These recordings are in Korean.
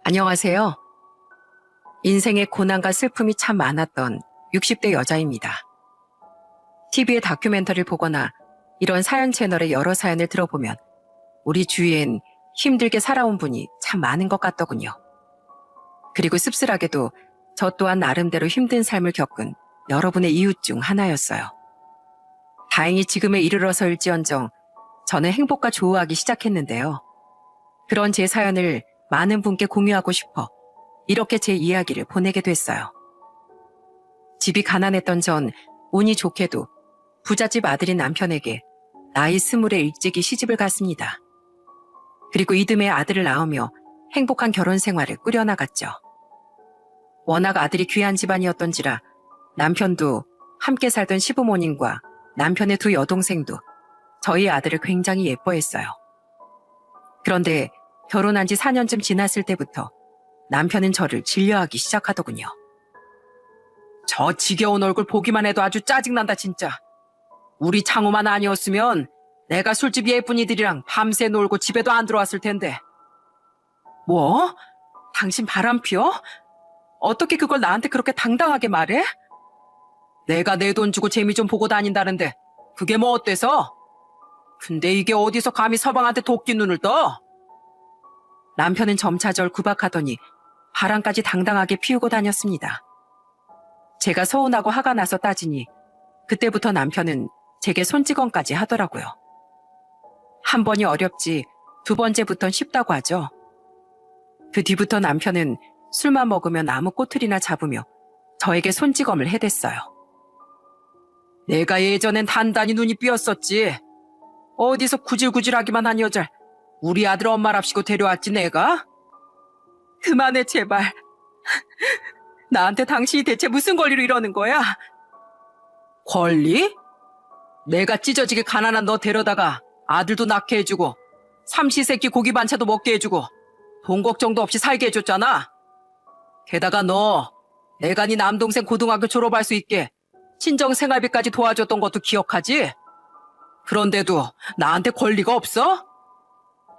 안녕하세요. 인생의 고난과 슬픔이 참 많았던 60대 여자입니다. TV에 다큐멘터리를 보거나 이런 사연 채널의 여러 사연을 들어보면 우리 주위엔 힘들게 살아온 분이 참 많은 것 같더군요. 그리고 씁쓸하게도 저 또한 나름대로 힘든 삶을 겪은 여러분의 이웃 중 하나였어요. 다행히 지금에 이르러서일지언정 저는 행복과 조우하기 시작했는데요. 그런 제 사연을 많은 분께 공유하고 싶어 이렇게 제 이야기를 보내게 됐어요. 집이 가난했던 전 운이 좋게도 부잣집 아들인 남편에게 나이 20에 일찍이 시집을 갔습니다. 그리고 이듬해 아들을 낳으며 행복한 결혼 생활을 꾸려나갔죠. 워낙 아들이 귀한 집안이었던지라 남편도 함께 살던 시부모님과 남편의 두 여동생도 저희 아들을 굉장히 예뻐했어요. 그런데 결혼한 지 4년쯤 지났을 때부터 남편은 저를 질려하기 시작하더군요. 저 지겨운 얼굴 보기만 해도 아주 짜증난다 진짜. 우리 창호만 아니었으면 내가 술집 예쁜이들이랑 밤새 놀고 집에도 안 들어왔을 텐데. 뭐? 당신 바람 피워? 어떻게 그걸 나한테 그렇게 당당하게 말해? 내가 내 돈 주고 재미 좀 보고 다닌다는데 그게 뭐 어때서? 근데 이게 어디서 감히 서방한테 도끼 눈을 떠? 남편은 점차 절 구박하더니 바람까지 당당하게 피우고 다녔습니다. 제가 서운하고 화가 나서 따지니 그때부터 남편은 제게 손찌검까지 하더라고요. 한 번이 어렵지 두 번째부턴 쉽다고 하죠. 그 뒤부터 남편은 술만 먹으면 아무 꼬투리나 잡으며 저에게 손찌검을 해댔어요. 내가 예전엔 단단히 눈이 삐었었지. 어디서 구질구질하기만 한 여자를 우리 아들 엄마랍시고 데려왔지 내가? 그만해 제발. 나한테 당신이 대체 무슨 권리로 이러는 거야? 권리? 내가 찢어지게 가난한 너 데려다가 아들도 낳게 해주고 삼시세끼 고기 반찬도 먹게 해주고 돈 걱정도 없이 살게 해줬잖아. 게다가 너 내가 네 남동생 고등학교 졸업할 수 있게 친정생활비까지 도와줬던 것도 기억하지? 그런데도 나한테 권리가 없어?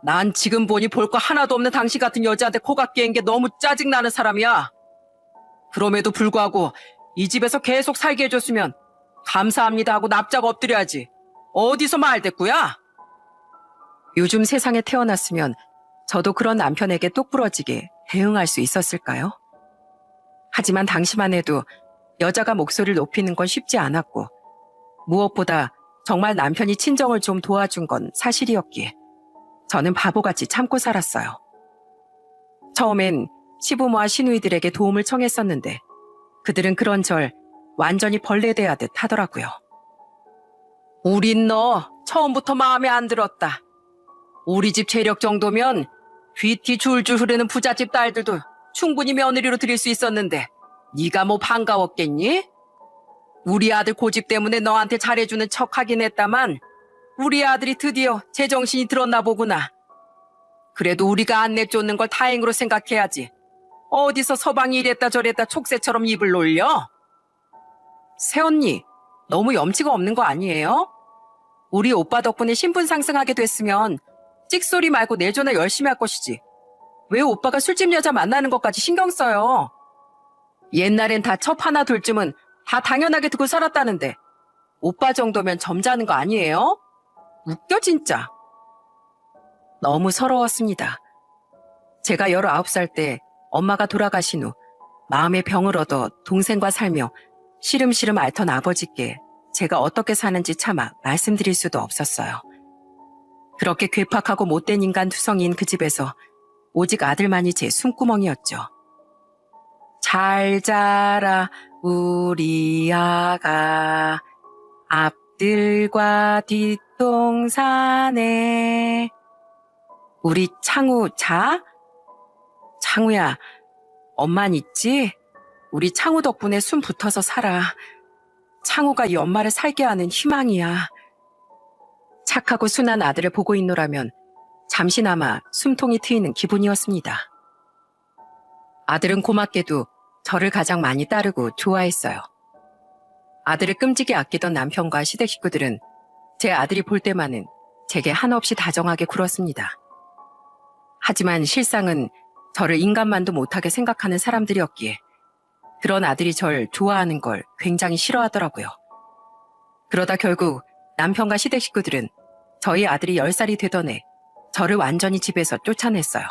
난 지금 보니 볼 거 하나도 없는 당신 같은 여자한테 코가 깨인 게 너무 짜증나는 사람이야. 그럼에도 불구하고 이 집에서 계속 살게 해줬으면 감사합니다 하고 납작 엎드려야지. 어디서 말대꾸야? 요즘 세상에 태어났으면 저도 그런 남편에게 똑부러지게 대응할 수 있었을까요? 하지만 당시만 해도 여자가 목소리를 높이는 건 쉽지 않았고 무엇보다 정말 남편이 친정을 좀 도와준 건 사실이었기에 저는 바보같이 참고 살았어요. 처음엔 시부모와 시누이들에게 도움을 청했었는데 그들은 그런 절 완전히 벌레대하듯 하더라고요. 우린 너 처음부터 마음에 안 들었다. 우리 집 재력 정도면 귀티 줄줄 흐르는 부잣집 딸들도 충분히 며느리로 들일 수 있었는데 네가 뭐 반가웠겠니? 우리 아들 고집 때문에 너한테 잘해주는 척하긴 했다만 우리 아들이 드디어 제정신이 들었나 보구나. 그래도 우리가 안 내쫓는 걸 다행으로 생각해야지. 어디서 서방이 이랬다 저랬다 촉새처럼 입을 놀려? 새언니, 너무 염치가 없는 거 아니에요? 우리 오빠 덕분에 신분 상승하게 됐으면 찍소리 말고 내조나 열심히 할 것이지. 왜 오빠가 술집 여자 만나는 것까지 신경 써요? 옛날엔 다 첩 하나 둘쯤은 다 당연하게 두고 살았다는데 오빠 정도면 점잖은 거 아니에요? 웃겨 진짜. 너무 서러웠습니다. 제가 19살 때 엄마가 돌아가신 후 마음의 병을 얻어 동생과 살며 시름시름 앓던 아버지께 제가 어떻게 사는지 차마 말씀드릴 수도 없었어요. 그렇게 괴팍하고 못된 인간 투성이인 그 집에서 오직 아들만이 제 숨구멍이었죠. 잘 자라 우리 아가 앞들과 뒷동산에. 우리 창우 자? 창우야, 엄만 있지? 우리 창우 덕분에 숨 붙어서 살아. 창우가 이 엄마를 살게 하는 희망이야. 착하고 순한 아들을 보고 있노라면 잠시나마 숨통이 트이는 기분이었습니다. 아들은 고맙게도 저를 가장 많이 따르고 좋아했어요. 아들을 끔찍이 아끼던 남편과 시댁 식구들은 제 아들이 볼 때만은 제게 한없이 다정하게 굴었습니다. 하지만 실상은 저를 인간만도 못하게 생각하는 사람들이었기에 그런 아들이 절 좋아하는 걸 굉장히 싫어하더라고요. 그러다 결국 남편과 시댁 식구들은 저희 아들이 10살이 되던 해 저를 완전히 집에서 쫓아냈어요.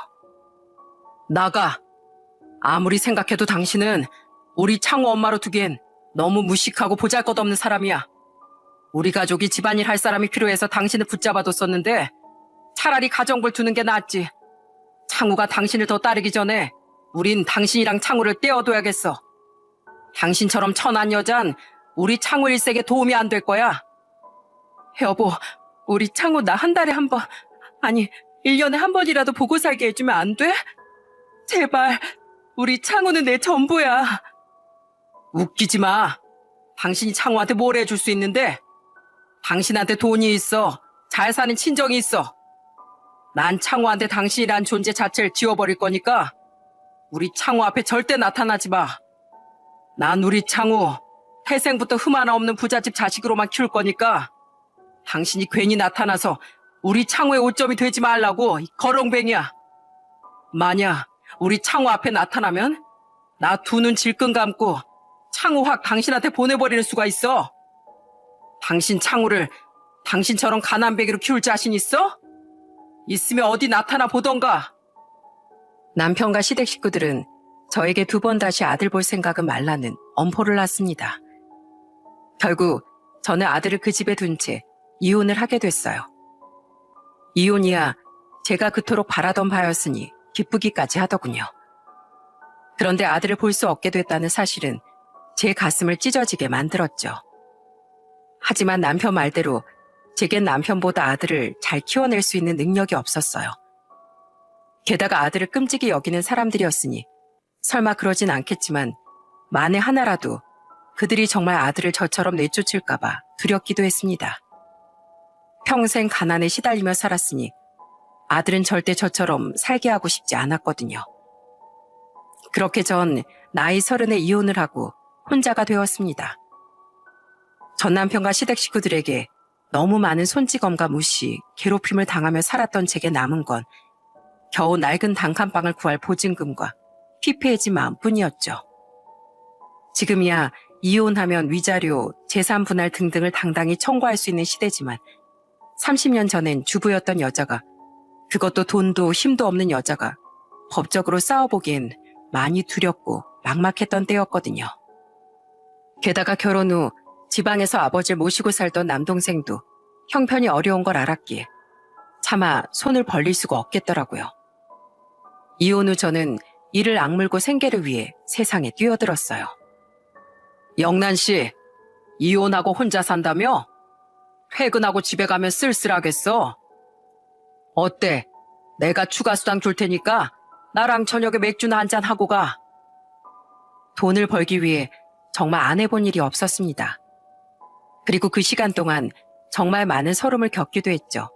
나가! 아무리 생각해도 당신은 우리 창호 엄마로 두기엔 너무 무식하고 보잘것없는 사람이야. 우리 가족이 집안일 할 사람이 필요해서 당신을 붙잡아뒀었는데 차라리 가정부를 두는 게 낫지. 창호가 당신을 더 따르기 전에 우린 당신이랑 창호를 떼어둬야겠어. 당신처럼 천한 여잔 우리 창호 일색에 도움이 안 될 거야. 여보, 우리 창호 나 한 달에 한 번, 아니 1년에 한 번이라도 보고 살게 해주면 안 돼? 제발, 우리 창호는 내 전부야. 웃기지 마. 당신이 창호한테 뭘 해줄 수 있는데? 당신한테 돈이 있어. 잘 사는 친정이 있어. 난 창호한테 당신이란 존재 자체를 지워버릴 거니까 우리 창호 앞에 절대 나타나지 마. 난 우리 창호 태생부터 흠 하나 없는 부잣집 자식으로만 키울 거니까 당신이 괜히 나타나서 우리 창호의 오점이 되지 말라고, 이 거렁뱅이야. 만약 우리 창호 앞에 나타나면 나 두 눈 질끈 감고 창호 확 당신한테 보내버리는 수가 있어. 당신 창호를 당신처럼 가난뱅이로 키울 자신 있어? 있으면 어디 나타나 보던가. 남편과 시댁 식구들은 저에게 2번 다시 아들 볼 생각은 말라는 엄포를 놨습니다. 결국 저는 아들을 그 집에 둔 채 이혼을 하게 됐어요. 이혼이야 제가 그토록 바라던 바였으니 기쁘기까지 하더군요. 그런데 아들을 볼 수 없게 됐다는 사실은 제 가슴을 찢어지게 만들었죠. 하지만 남편 말대로 제겐 남편보다 아들을 잘 키워낼 수 있는 능력이 없었어요. 게다가 아들을 끔찍이 여기는 사람들이었으니 설마 그러진 않겠지만 만에 하나라도 그들이 정말 아들을 저처럼 내쫓을까봐 두렵기도 했습니다. 평생 가난에 시달리며 살았으니 아들은 절대 저처럼 살게 하고 싶지 않았거든요. 그렇게 전 나이 30에 이혼을 하고 혼자가 되었습니다. 전 남편과 시댁 식구들에게 너무 많은 손찌검과 무시, 괴롭힘을 당하며 살았던 제게 남은 건 겨우 낡은 단칸방을 구할 보증금과 피폐해진 마음뿐이었죠. 지금이야 이혼하면 위자료, 재산 분할 등등을 당당히 청구할 수 있는 시대지만 30년 전엔 주부였던 여자가, 그것도 돈도 힘도 없는 여자가 법적으로 싸워보기엔 많이 두렵고 막막했던 때였거든요. 게다가 결혼 후 지방에서 아버지를 모시고 살던 남동생도 형편이 어려운 걸 알았기에 차마 손을 벌릴 수가 없겠더라고요. 이혼 후 저는 이를 악물고 생계를 위해 세상에 뛰어들었어요. 영란 씨, 이혼하고 혼자 산다며? 퇴근하고 집에 가면 쓸쓸하겠어. 어때? 내가 추가 수당 줄 테니까 나랑 저녁에 맥주나 한잔 하고 가. 돈을 벌기 위해 정말 안 해본 일이 없었습니다. 그리고 그 시간 동안 정말 많은 서름을 겪기도 했죠.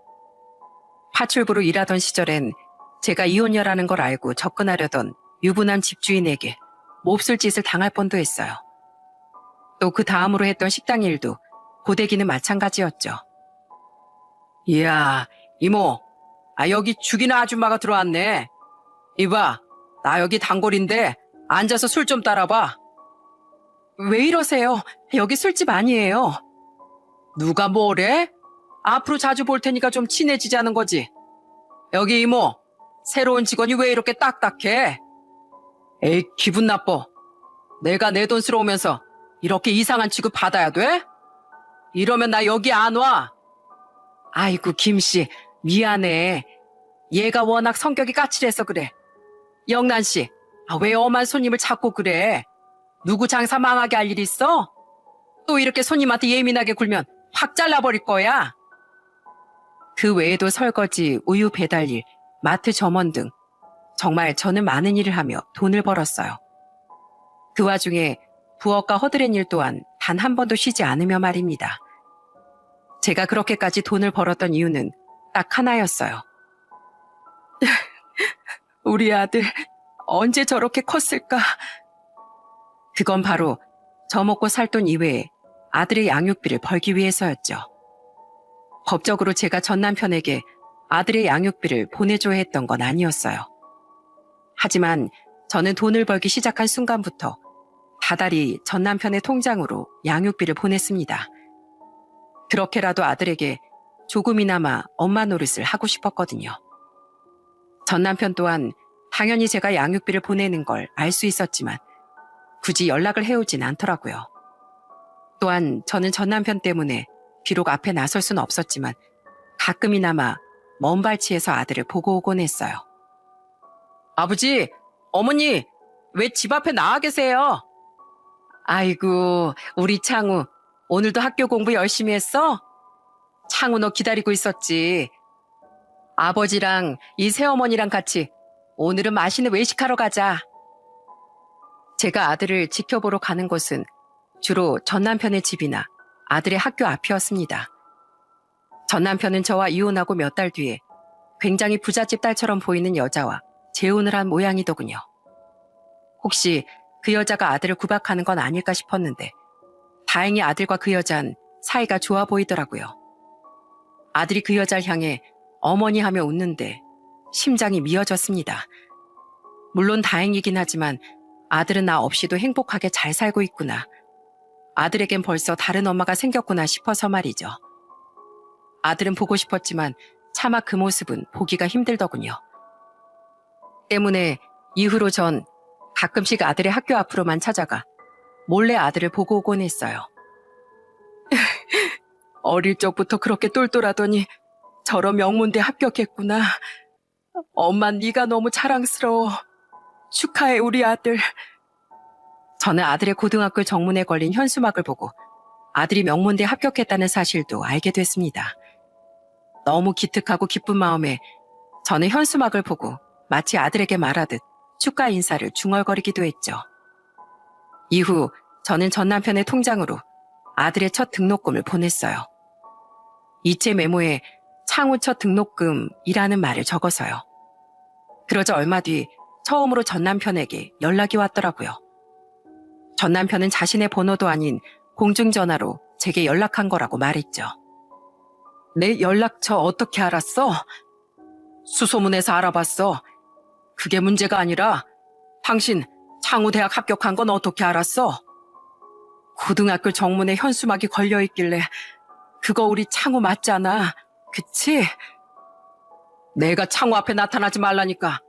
파출부로 일하던 시절엔 제가 이혼녀라는 걸 알고 접근하려던 유부남 집주인에게 몹쓸 짓을 당할 뻔도 했어요. 또 그 다음으로 했던 식당 일도 고데기는 마찬가지였죠. 이야, 이모, 여기 죽이는 아줌마가 들어왔네. 이봐, 나 여기 단골인데 앉아서 술 좀 따라봐. 왜 이러세요? 여기 술집 아니에요. 누가 뭐래? 앞으로 자주 볼 테니까 좀 친해지자는 거지. 여기 이모, 새로운 직원이 왜 이렇게 딱딱해? 에이, 기분 나빠. 내가 내 돈 쓰러 오면서 이렇게 이상한 취급 받아야 돼? 이러면 나 여기 안 와. 아이고, 김씨, 미안해. 얘가 워낙 성격이 까칠해서 그래. 영란씨, 왜 엄한 손님을 찾고 그래? 누구 장사 망하게 할 일 있어? 또 이렇게 손님한테 예민하게 굴면 확 잘라버릴 거야. 그 외에도 설거지, 우유 배달일, 마트 점원 등 정말 저는 많은 일을 하며 돈을 벌었어요. 그 와중에 부엌과 허드렛 일 또한 단 한 번도 쉬지 않으며 말입니다. 제가 그렇게까지 돈을 벌었던 이유는 딱 하나였어요. 우리 아들 언제 저렇게 컸을까? 그건 바로 저 먹고 살 돈 이외에 아들의 양육비를 벌기 위해서였죠. 법적으로 제가 전 남편에게 아들의 양육비를 보내줘야 했던 건 아니었어요. 하지만 저는 돈을 벌기 시작한 순간부터 다달이 전 남편의 통장으로 양육비를 보냈습니다. 그렇게라도 아들에게 조금이나마 엄마 노릇을 하고 싶었거든요. 전 남편 또한 당연히 제가 양육비를 보내는 걸 알 수 있었지만 굳이 연락을 해오진 않더라고요. 또한 저는 전 남편 때문에 비록 앞에 나설 수는 없었지만 가끔이나마 먼 발치에서 아들을 보고 오곤 했어요. 아버지, 어머니, 왜 집 앞에 나와 계세요? 아이고, 우리 창우, 오늘도 학교 공부 열심히 했어? 창우 너 기다리고 있었지. 아버지랑 이 새어머니랑 같이 오늘은 맛있는 외식하러 가자. 제가 아들을 지켜보러 가는 곳은 주로 전 남편의 집이나 아들의 학교 앞이었습니다. 전 남편은 저와 이혼하고 몇 달 뒤에 굉장히 부잣집 딸처럼 보이는 여자와 재혼을 한 모양이더군요. 혹시 그 여자가 아들을 구박하는 건 아닐까 싶었는데 다행히 아들과 그 여자는 사이가 좋아 보이더라고요. 아들이 그 여자를 향해 어머니 하며 웃는데 심장이 미어졌습니다. 물론 다행이긴 하지만 아들은 나 없이도 행복하게 잘 살고 있구나. 아들에겐 벌써 다른 엄마가 생겼구나 싶어서 말이죠. 아들은 보고 싶었지만 차마 그 모습은 보기가 힘들더군요. 때문에 이후로 전 가끔씩 아들의 학교 앞으로만 찾아가 몰래 아들을 보고 오곤 했어요. 어릴 적부터 그렇게 똘똘하더니 저런 명문대 합격했구나. 엄마 네가 너무 자랑스러워. 축하해 우리 아들. 저는 아들의 고등학교 정문에 걸린 현수막을 보고 아들이 명문대 합격했다는 사실도 알게 됐습니다. 너무 기특하고 기쁜 마음에 저는 현수막을 보고 마치 아들에게 말하듯 축하 인사를 중얼거리기도 했죠. 이후 저는 전 남편의 통장으로 아들의 첫 등록금을 보냈어요. 이체 메모에 창우 첫 등록금이라는 말을 적어서요. 그러자 얼마 뒤 처음으로 전 남편에게 연락이 왔더라고요. 전 남편은 자신의 번호도 아닌 공중전화로 제게 연락한 거라고 말했죠. 내 연락처 어떻게 알았어? 수소문에서 알아봤어. 그게 문제가 아니라 당신 창우 대학 합격한 건 어떻게 알았어? 고등학교 정문에 현수막이 걸려있길래 그거 우리 창우 맞잖아. 그치? 내가 창우 앞에 나타나지 말라니까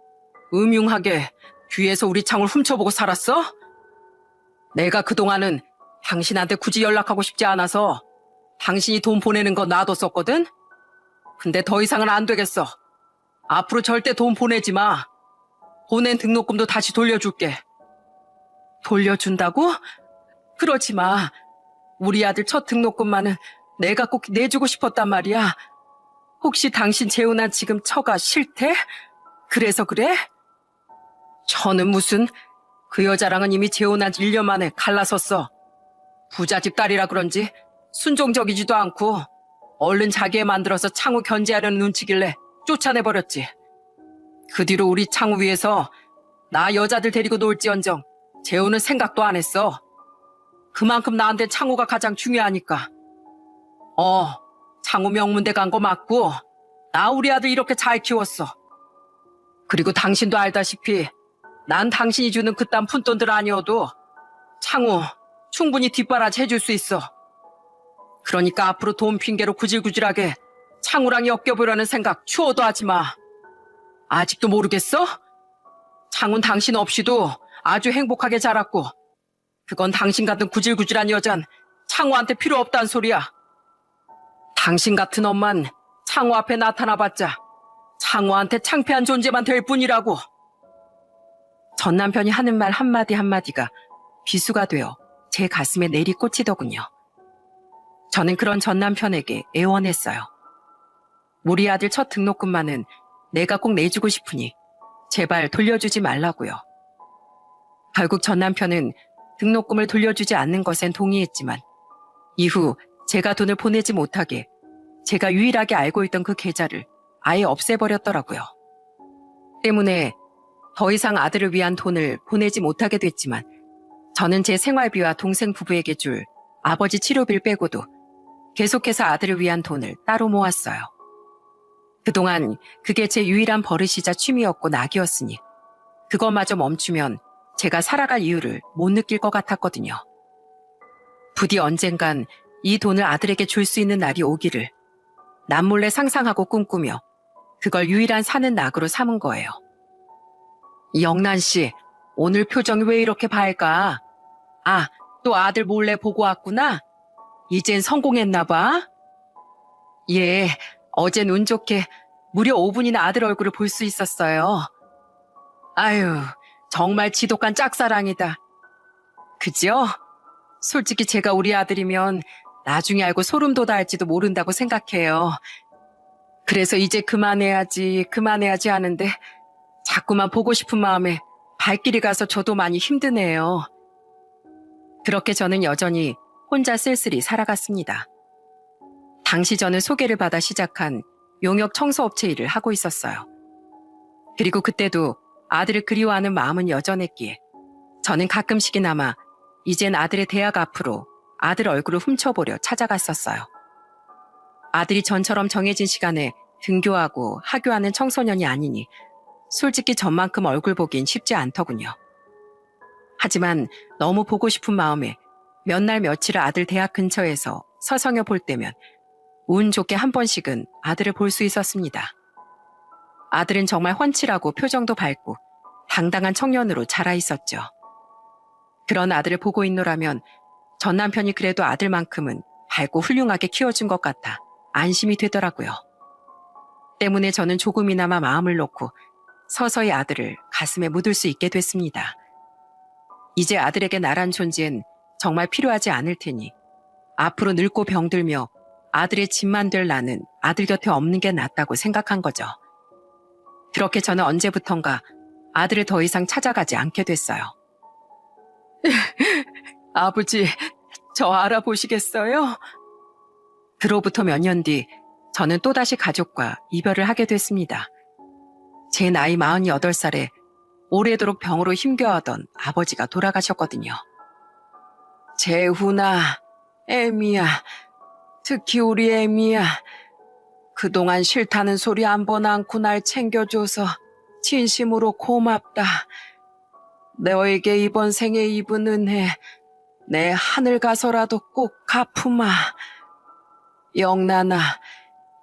음흉하게 뒤에서 우리 창우를 훔쳐보고 살았어? 내가 그동안은 당신한테 굳이 연락하고 싶지 않아서 당신이 돈 보내는 거 놔뒀었거든? 근데 더 이상은 안 되겠어. 앞으로 절대 돈 보내지 마. 보낸 등록금도 다시 돌려줄게. 돌려준다고? 그러지 마. 우리 아들 첫 등록금만은 내가 꼭 내주고 싶었단 말이야. 혹시 당신 재혼한 지금 처가 싫대? 그래서 그래? 저는 무슨 그 여자랑은 이미 재혼한 지 1년 만에 갈라섰어. 부잣집 딸이라 그런지 순종적이지도 않고 얼른 자기 애 만들어서 창우 견제하려는 눈치길래 쫓아내버렸지. 그 뒤로 우리 창우 위해서 나 여자들 데리고 놀지언정 재혼은 생각도 안 했어. 그만큼 나한테 창우가 가장 중요하니까. 창우 명문대 간 거 맞고 나 우리 아들 이렇게 잘 키웠어. 그리고 당신도 알다시피 난 당신이 주는 그딴 푼돈들 아니어도 창우 충분히 뒷바라지 해줄 수 있어. 그러니까 앞으로 돈 핑계로 구질구질하게 창우랑 엮여보려는 생각 추워도 하지 마. 아직도 모르겠어? 창우는 당신 없이도 아주 행복하게 자랐고 그건 당신 같은 구질구질한 여잔 창우한테 필요 없단 소리야. 당신 같은 엄만 창우 앞에 나타나봤자 창우한테 창피한 존재만 될 뿐이라고. 전 남편이 하는 말 한마디 한마디가 비수가 되어 제 가슴에 내리꽂히더군요. 저는 그런 전 남편에게 애원했어요. 우리 아들 첫 등록금만은 내가 꼭 내주고 싶으니 제발 돌려주지 말라고요. 결국 전 남편은 등록금을 돌려주지 않는 것엔 동의했지만 이후 제가 돈을 보내지 못하게 제가 유일하게 알고 있던 그 계좌를 아예 없애버렸더라고요. 때문에 더 이상 아들을 위한 돈을 보내지 못하게 됐지만 저는 제 생활비와 동생 부부에게 줄 아버지 치료비를 빼고도 계속해서 아들을 위한 돈을 따로 모았어요. 그동안 그게 제 유일한 버릇이자 취미였고 낙이었으니 그것마저 멈추면 제가 살아갈 이유를 못 느낄 것 같았거든요. 부디 언젠간 이 돈을 아들에게 줄 수 있는 날이 오기를 남몰래 상상하고 꿈꾸며 그걸 유일한 사는 낙으로 삼은 거예요. 영란 씨, 오늘 표정이 왜 이렇게 밝아? 아, 또 아들 몰래 보고 왔구나? 이젠 성공했나 봐? 예, 어젠 운 좋게 무려 5분이나 아들 얼굴을 볼 수 있었어요. 아유, 정말 지독한 짝사랑이다. 그죠? 솔직히 제가 우리 아들이면 나중에 알고 소름 돋아할지도 모른다고 생각해요. 그래서 이제 그만해야지 하는데 자꾸만 보고 싶은 마음에 발길이 가서 저도 많이 힘드네요. 그렇게 저는 여전히 혼자 쓸쓸히 살아갔습니다. 당시 저는 소개를 받아 시작한 용역 청소업체 일을 하고 있었어요. 그리고 그때도 아들을 그리워하는 마음은 여전했기에 저는 가끔씩이나마 이젠 아들의 대학 앞으로 아들 얼굴을 훔쳐보려 찾아갔었어요. 아들이 전처럼 정해진 시간에 등교하고 하교하는 청소년이 아니니 솔직히 전만큼 얼굴 보긴 쉽지 않더군요. 하지만 너무 보고 싶은 마음에 몇 날 며칠을 아들 대학 근처에서 서성여 볼 때면 운 좋게 한 번씩은 아들을 볼 수 있었습니다. 아들은 정말 훤칠하고 표정도 밝고 당당한 청년으로 자라 있었죠. 그런 아들을 보고 있노라면 전 남편이 그래도 아들만큼은 밝고 훌륭하게 키워준 것 같아 안심이 되더라고요. 때문에 저는 조금이나마 마음을 놓고 서서히 아들을 가슴에 묻을 수 있게 됐습니다. 이제 아들에게 나란 존재는 정말 필요하지 않을 테니 앞으로 늙고 병들며 아들의 짐만 될 나는 아들 곁에 없는 게 낫다고 생각한 거죠. 그렇게 저는 언제부턴가 아들을 더 이상 찾아가지 않게 됐어요. 아버지, 저 알아보시겠어요? 그로부터 몇 년 뒤 저는 또다시 가족과 이별을 하게 됐습니다. 제 나이 48살에 오래도록 병으로 힘겨워하던 아버지가 돌아가셨거든요. 재훈아, 애미야, 특히 우리 애미야. 그동안 싫다는 소리 한 번 않고 날 챙겨줘서 진심으로 고맙다. 너에게 이번 생에 입은 은혜 내 하늘 가서라도 꼭 갚으마. 영란아,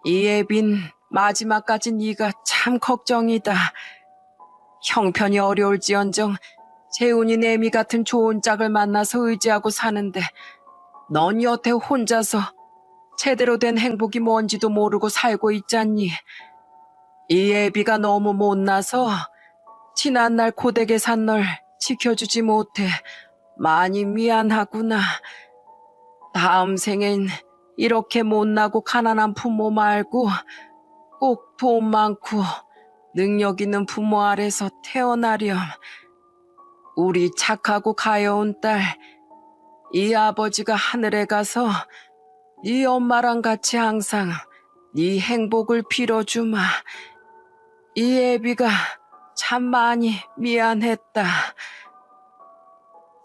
이 애빈 마지막까지 네가 참 걱정이다. 형편이 어려울지언정 재훈이 애미 같은 좋은 짝을 만나서 의지하고 사는데 넌 여태 혼자서 제대로 된 행복이 뭔지도 모르고 살고 있잖니. 이 애비가 너무 못나서 지난날 고되게 산 널 지켜주지 못해 많이 미안하구나. 다음 생엔 이렇게 못나고 가난한 부모 말고 꼭 돈 많고 능력 있는 부모 아래서 태어나렴. 우리 착하고 가여운 딸, 이 아버지가 하늘에 가서 네 엄마랑 같이 항상 네 행복을 빌어주마. 이 애비가 참 많이 미안했다.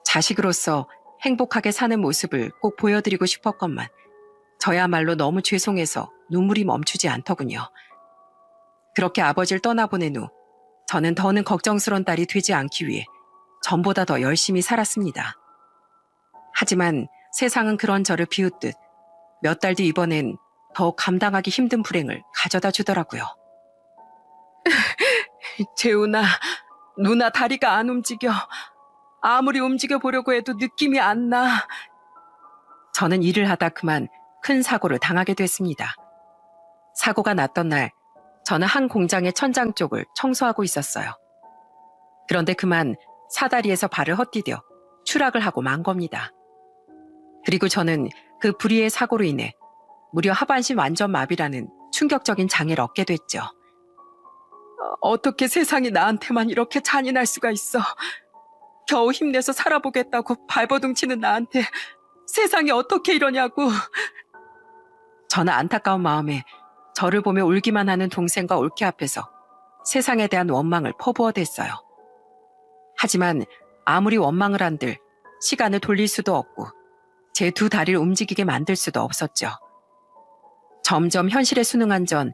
자식으로서 행복하게 사는 모습을 꼭 보여드리고 싶었건만 저야말로 너무 죄송해서 눈물이 멈추지 않더군요. 그렇게 아버지를 떠나보낸 후 저는 더는 걱정스러운 딸이 되지 않기 위해 전보다 더 열심히 살았습니다. 하지만 세상은 그런 저를 비웃듯 몇 달 뒤 이번엔 더 감당하기 힘든 불행을 가져다 주더라고요. 재훈아, 누나 다리가 안 움직여. 아무리 움직여 보려고 해도 느낌이 안 나. 저는 일을 하다 그만 큰 사고를 당하게 됐습니다. 사고가 났던 날 저는 한 공장의 천장 쪽을 청소하고 있었어요. 그런데 그만 사다리에서 발을 헛디뎌 추락을 하고 만 겁니다. 그리고 저는 그 불의의 사고로 인해 무려 하반신 완전 마비라는 충격적인 장애를 얻게 됐죠. 어떻게 세상이 나한테만 이렇게 잔인할 수가 있어. 겨우 힘내서 살아보겠다고 발버둥치는 나한테 세상이 어떻게 이러냐고. 저는 안타까운 마음에 저를 보며 울기만 하는 동생과 올케 앞에서 세상에 대한 원망을 퍼부어댔어요. 하지만 아무리 원망을 한들 시간을 돌릴 수도 없고 제 두 다리를 움직이게 만들 수도 없었죠. 점점 현실에 순응한 전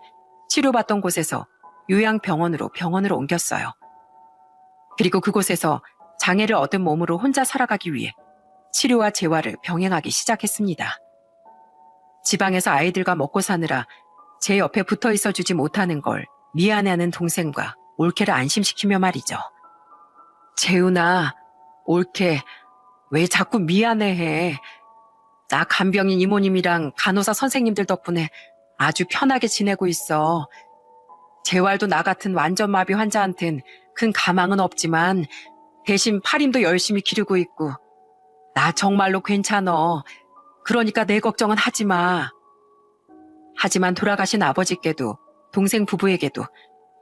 치료받던 곳에서 요양병원으로 옮겼어요. 그리고 그곳에서 장애를 얻은 몸으로 혼자 살아가기 위해 치료와 재활을 병행하기 시작했습니다. 지방에서 아이들과 먹고 사느라 제 옆에 붙어 있어 주지 못하는 걸 미안해하는 동생과 올케를 안심시키며 말이죠. 재훈아, 올케, 왜 자꾸 미안해해? 나 간병인 이모님이랑 간호사 선생님들 덕분에 아주 편하게 지내고 있어. 재활도 나 같은 완전 마비 환자한텐 큰 가망은 없지만 대신 팔힘도 열심히 기르고 있고 나 정말로 괜찮어. 그러니까 내 걱정은 하지 마. 하지만 돌아가신 아버지께도 동생 부부에게도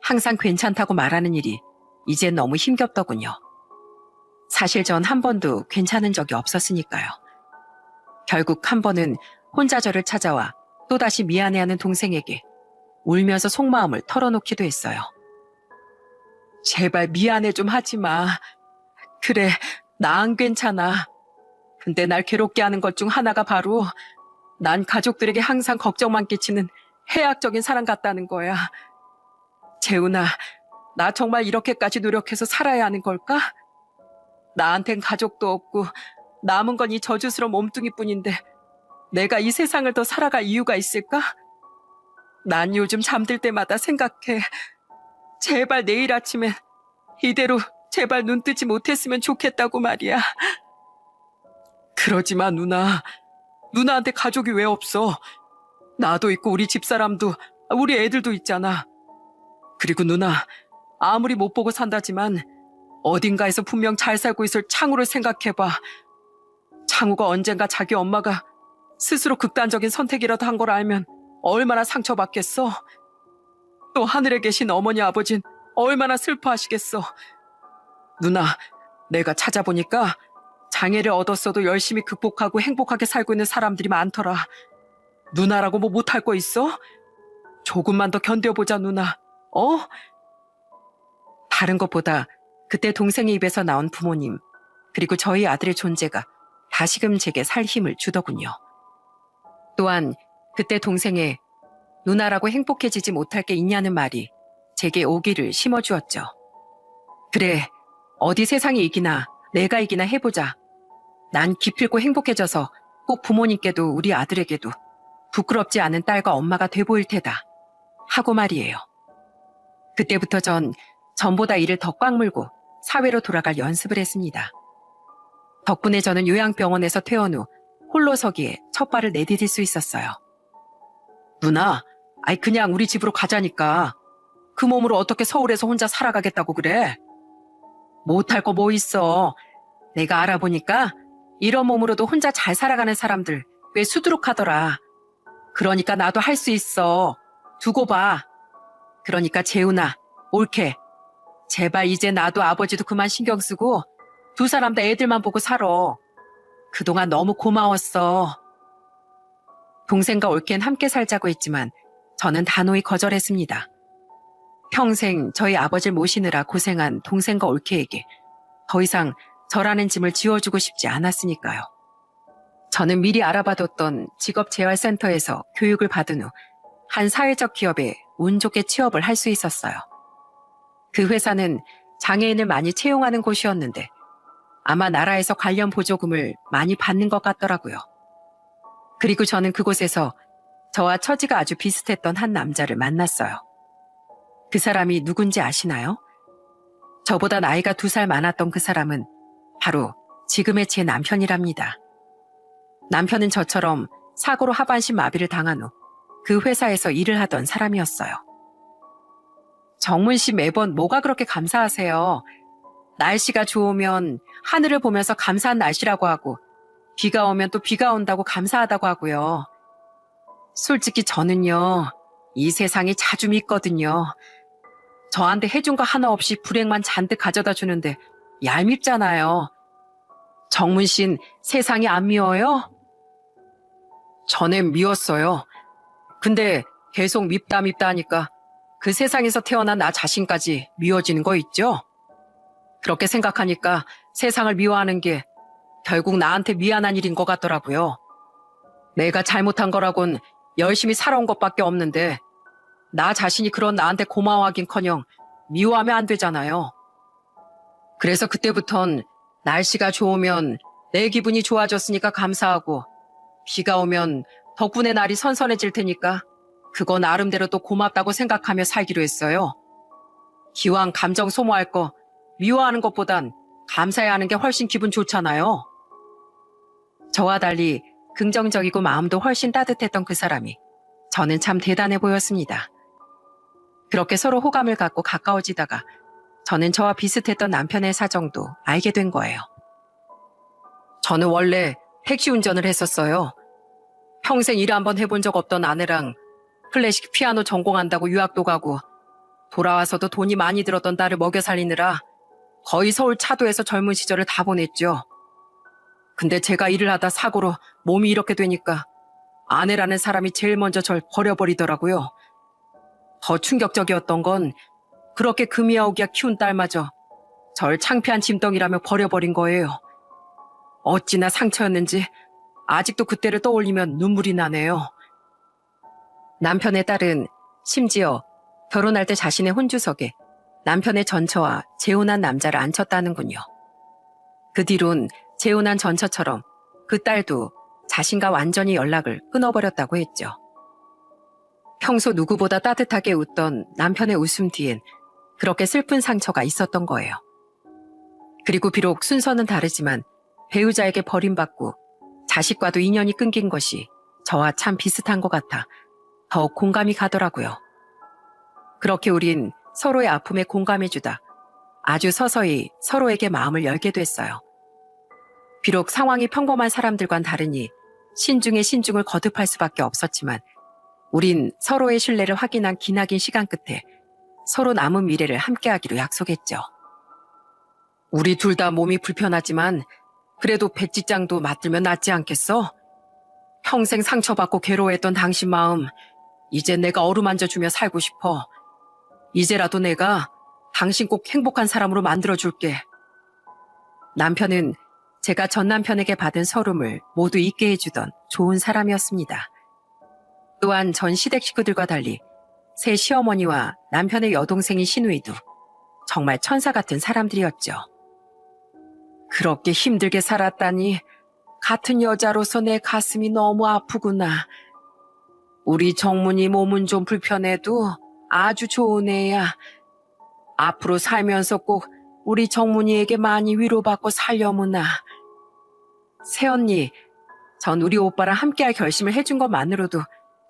항상 괜찮다고 말하는 일이 이젠 너무 힘겹더군요. 사실 전 한 번도 괜찮은 적이 없었으니까요. 결국 한 번은 혼자 저를 찾아와 또다시 미안해하는 동생에게 울면서 속마음을 털어놓기도 했어요. 제발 미안해 좀 하지 마. 그래, 나 안 괜찮아. 근데 날 괴롭게 하는 것 중 하나가 바로 난 가족들에게 항상 걱정만 끼치는 해악적인 사람 같다는 거야. 재훈아, 나 정말 이렇게까지 노력해서 살아야 하는 걸까? 나한텐 가족도 없고 남은 건 이 저주스러운 몸뚱이뿐인데 내가 이 세상을 더 살아갈 이유가 있을까? 난 요즘 잠들 때마다 생각해. 제발 내일 아침엔 이대로 제발 눈 뜨지 못했으면 좋겠다고 말이야. 그러지 마, 누나. 누나한테 가족이 왜 없어? 나도 있고 우리 집사람도 우리 애들도 있잖아. 그리고 누나, 아무리 못 보고 산다지만 어딘가에서 분명 잘 살고 있을 창우를 생각해봐. 창우가 언젠가 자기 엄마가 스스로 극단적인 선택이라도 한 걸 알면 얼마나 상처받겠어. 또 하늘에 계신 어머니 아버진 얼마나 슬퍼하시겠어. 누나, 내가 찾아보니까 장애를 얻었어도 열심히 극복하고 행복하게 살고 있는 사람들이 많더라. 누나라고 뭐 못할 거 있어? 조금만 더 견뎌보자, 누나. 어? 다른 것보다 그때 동생의 입에서 나온 부모님, 그리고 저희 아들의 존재가 다시금 제게 살 힘을 주더군요. 또한 그때 동생의 누나라고 행복해지지 못할 게 있냐는 말이 제게 오기를 심어주었죠. 그래, 어디 세상이 이기나 내가 이기나 해보자. 난 기필코 행복해져서 꼭 부모님께도 우리 아들에게도 부끄럽지 않은 딸과 엄마가 돼 보일 테다. 하고 말이에요. 그때부터 전 전보다 이를 더 꽉 물고 사회로 돌아갈 연습을 했습니다. 덕분에 저는 요양병원에서 퇴원 후 홀로 서기에 첫 발을 내디딜 수 있었어요. 누나, 아이 그냥 우리 집으로 가자니까. 그 몸으로 어떻게 서울에서 혼자 살아가겠다고 그래? 못할 거 뭐 있어. 내가 알아보니까 이런 몸으로도 혼자 잘 살아가는 사람들 꽤 수두룩하더라. 그러니까 나도 할 수 있어. 두고 봐. 그러니까 재훈아, 올케. 제발 이제 나도 아버지도 그만 신경 쓰고 두 사람 다 애들만 보고 살아. 그동안 너무 고마웠어. 동생과 올케는 함께 살자고 했지만 저는 단호히 거절했습니다. 평생 저희 아버지를 모시느라 고생한 동생과 올케에게 더 이상 저라는 짐을 지워주고 싶지 않았으니까요. 저는 미리 알아봐뒀던 직업재활센터에서 교육을 받은 후 한 사회적 기업에 운 좋게 취업을 할 수 있었어요. 그 회사는 장애인을 많이 채용하는 곳이었는데 아마 나라에서 관련 보조금을 많이 받는 것 같더라고요. 그리고 저는 그곳에서 저와 처지가 아주 비슷했던 한 남자를 만났어요. 그 사람이 누군지 아시나요? 저보다 나이가 2살 많았던 그 사람은 바로 지금의 제 남편이랍니다. 남편은 저처럼 사고로 하반신 마비를 당한 후 그 회사에서 일을 하던 사람이었어요. 정문 씨 매번 뭐가 그렇게 감사하세요? 날씨가 좋으면 하늘을 보면서 감사한 날씨라고 하고 비가 오면 또 비가 온다고 감사하다고 하고요. 솔직히 저는요, 이 세상에 자주 믿거든요. 저한테 해준 거 하나 없이 불행만 잔뜩 가져다 주는데 얄밉잖아요. 정문 씨는 세상이 안 미워요? 전엔 미웠어요. 근데 계속 밉다 하니까 그 세상에서 태어난 나 자신까지 미워지는 거 있죠? 그렇게 생각하니까 세상을 미워하는 게 결국 나한테 미안한 일인 것 같더라고요. 내가 잘못한 거라곤 열심히 살아온 것밖에 없는데 나 자신이 그런 나한테 고마워하긴커녕 미워하면 안 되잖아요. 그래서 그때부턴 날씨가 좋으면 내 기분이 좋아졌으니까 감사하고 비가 오면 덕분에 날이 선선해질 테니까 그거 나름대로 또 고맙다고 생각하며 살기로 했어요. 기왕 감정 소모할 거 미워하는 것보단 감사해야 하는 게 훨씬 기분 좋잖아요. 저와 달리 긍정적이고 마음도 훨씬 따뜻했던 그 사람이 저는 참 대단해 보였습니다. 그렇게 서로 호감을 갖고 가까워지다가 저는 저와 비슷했던 남편의 사정도 알게 된 거예요. 저는 원래 택시 운전을 했었어요. 평생 일 한번 해본 적 없던 아내랑 클래식 피아노 전공한다고 유학도 가고 돌아와서도 돈이 많이 들었던 딸을 먹여 살리느라 거의 서울 차도에서 젊은 시절을 다 보냈죠. 근데 제가 일을 하다 사고로 몸이 이렇게 되니까 아내라는 사람이 제일 먼저 절 버려버리더라고요. 더 충격적이었던 건 그렇게 금이야오기야 키운 딸마저 절 창피한 짐덩이라며 버려버린 거예요. 어찌나 상처였는지 아직도 그때를 떠올리면 눈물이 나네요. 남편의 딸은 심지어 결혼할 때 자신의 혼주석에 남편의 전처와 재혼한 남자를 앉혔다는군요. 그 뒤론 재혼한 전처처럼 그 딸도 자신과 완전히 연락을 끊어버렸다고 했죠. 평소 누구보다 따뜻하게 웃던 남편의 웃음 뒤엔 그렇게 슬픈 상처가 있었던 거예요. 그리고 비록 순서는 다르지만 배우자에게 버림받고 자식과도 인연이 끊긴 것이 저와 참 비슷한 것 같아 더욱 공감이 가더라고요. 그렇게 우린 서로의 아픔에 공감해주다 아주 서서히 서로에게 마음을 열게 됐어요. 비록 상황이 평범한 사람들과는 다르니 신중에 신중을 거듭할 수밖에 없었지만 우린 서로의 신뢰를 확인한 기나긴 시간 끝에 서로 남은 미래를 함께하기로 약속했죠. 우리 둘 다 몸이 불편하지만 그래도 백지장도 맞들면 낫지 않겠어? 평생 상처받고 괴로워했던 당신 마음 이제 내가 어루만져주며 살고 싶어. 이제라도 내가 당신 꼭 행복한 사람으로 만들어줄게. 남편은 제가 전 남편에게 받은 서름을 모두 잊게 해주던 좋은 사람이었습니다. 또한 전 시댁 식구들과 달리 새 시어머니와 남편의 여동생인 시누이도 정말 천사 같은 사람들이었죠. 그렇게 힘들게 살았다니 같은 여자로서 내 가슴이 너무 아프구나. 우리 정문이 몸은 좀 불편해도 아주 좋은 애야. 앞으로 살면서 꼭 우리 정문이에게 많이 위로받고 살려무나. 새언니, 전 우리 오빠랑 함께할 결심을 해준 것만으로도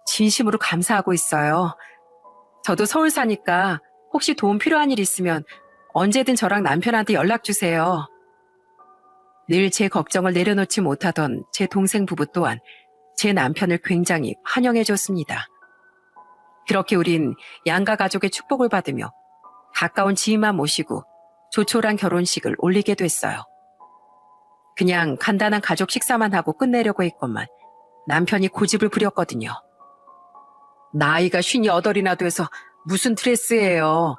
진심으로 감사하고 있어요. 저도 서울 사니까 혹시 도움 필요한 일 있으면 언제든 저랑 남편한테 연락 주세요. 늘 제 걱정을 내려놓지 못하던 제 동생 부부 또한 제 남편을 굉장히 환영해줬습니다. 그렇게 우린 양가 가족의 축복을 받으며 가까운 지인만 모시고 조촐한 결혼식을 올리게 됐어요. 그냥 간단한 가족 식사만 하고 끝내려고 했건만 남편이 고집을 부렸거든요. 나이가 58이나 돼서 무슨 드레스예요.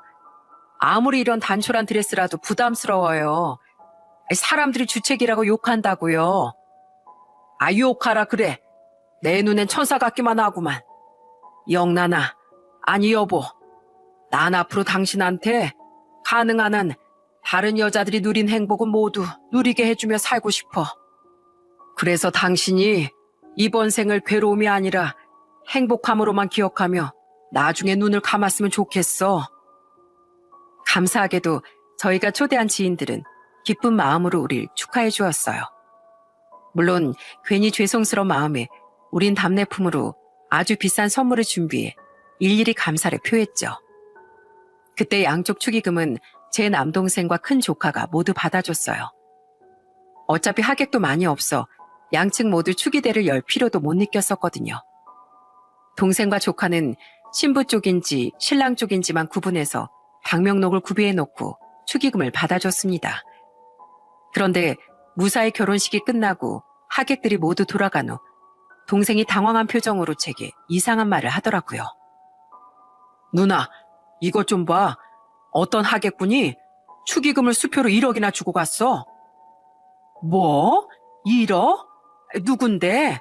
아무리 이런 단촐한 드레스라도 부담스러워요. 사람들이 주책이라고 욕한다고요. 아, 욕하라 그래. 내 눈엔 천사 같기만 하구만. 영란아, 아니 여보. 난 앞으로 당신한테 가능한 한 다른 여자들이 누린 행복은 모두 누리게 해주며 살고 싶어. 그래서 당신이 이번 생을 괴로움이 아니라 행복함으로만 기억하며 나중에 눈을 감았으면 좋겠어. 감사하게도 저희가 초대한 지인들은 기쁜 마음으로 우릴 축하해 주었어요. 물론 괜히 죄송스러운 마음에 우린 답례품으로 아주 비싼 선물을 준비해 일일이 감사를 표했죠. 그때 양쪽 축의금은 제 남동생과 큰 조카가 모두 받아줬어요. 어차피 하객도 많이 없어 양측 모두 축의대를 열 필요도 못 느꼈었거든요. 동생과 조카는 신부 쪽인지 신랑 쪽인지만 구분해서 방명록을 구비해놓고 축의금을 받아줬습니다. 그런데 무사히 결혼식이 끝나고 하객들이 모두 돌아간 후 동생이 당황한 표정으로 제게 이상한 말을 하더라고요. 누나, 이것 좀 봐. 어떤 하객분이 축의금을 수표로 1억이나 주고 갔어. 뭐? 1억? 누군데?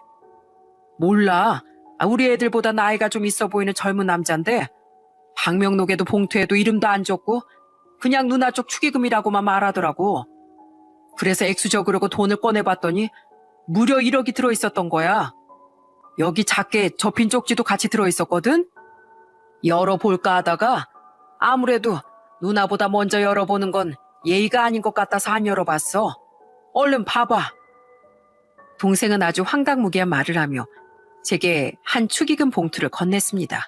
몰라. 우리 애들보다 나이가 좀 있어 보이는 젊은 남잔데 방명록에도 봉투에도 이름도 안 적고 그냥 누나 쪽 축의금이라고만 말하더라고. 그래서 액수 적으려고 돈을 꺼내봤더니 무려 1억이 들어있었던 거야. 여기 작게 접힌 쪽지도 같이 들어있었거든? 열어볼까 하다가 아무래도 누나보다 먼저 열어보는 건 예의가 아닌 것 같아서 안 열어봤어. 얼른 봐봐. 동생은 아주 황당무계한 말을 하며 제게 한 축의금 봉투를 건넸습니다.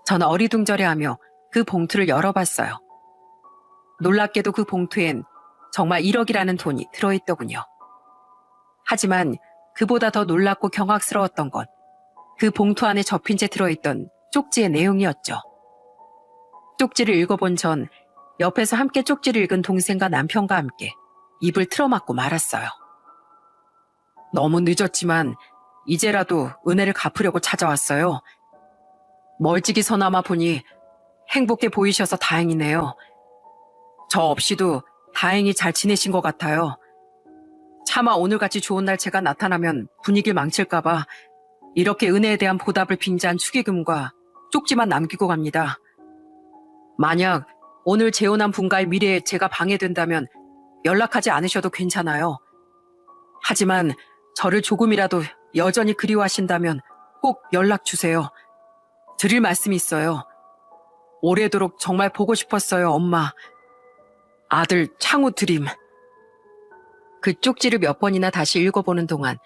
저는 어리둥절해하며 그 봉투를 열어봤어요. 놀랍게도 그 봉투엔 정말 1억이라는 돈이 들어있더군요. 하지만 그보다 더 놀랍고 경악스러웠던 건 그 봉투 안에 접힌 채 들어있던 쪽지의 내용이었죠. 쪽지를 읽어본 전 옆에서 함께 쪽지를 읽은 동생과 남편과 함께 입을 틀어막고 말았어요. 너무 늦었지만 이제라도 은혜를 갚으려고 찾아왔어요. 멀찍이서나마 보니 행복해 보이셔서 다행이네요. 저 없이도 다행히 잘 지내신 것 같아요. 차마 오늘같이 좋은 날 제가 나타나면 분위기를 망칠까봐 이렇게 은혜에 대한 보답을 빙자한 축의금과 쪽지만 남기고 갑니다. 만약 오늘 재혼한 분과의 미래에 제가 방해된다면 연락하지 않으셔도 괜찮아요. 하지만 저를 조금이라도 여전히 그리워하신다면 꼭 연락 주세요. 드릴 말씀이 있어요. 오래도록 정말 보고 싶었어요, 엄마. 아들 창우 드림. 그 쪽지를 몇 번이나 다시 읽어보는 동안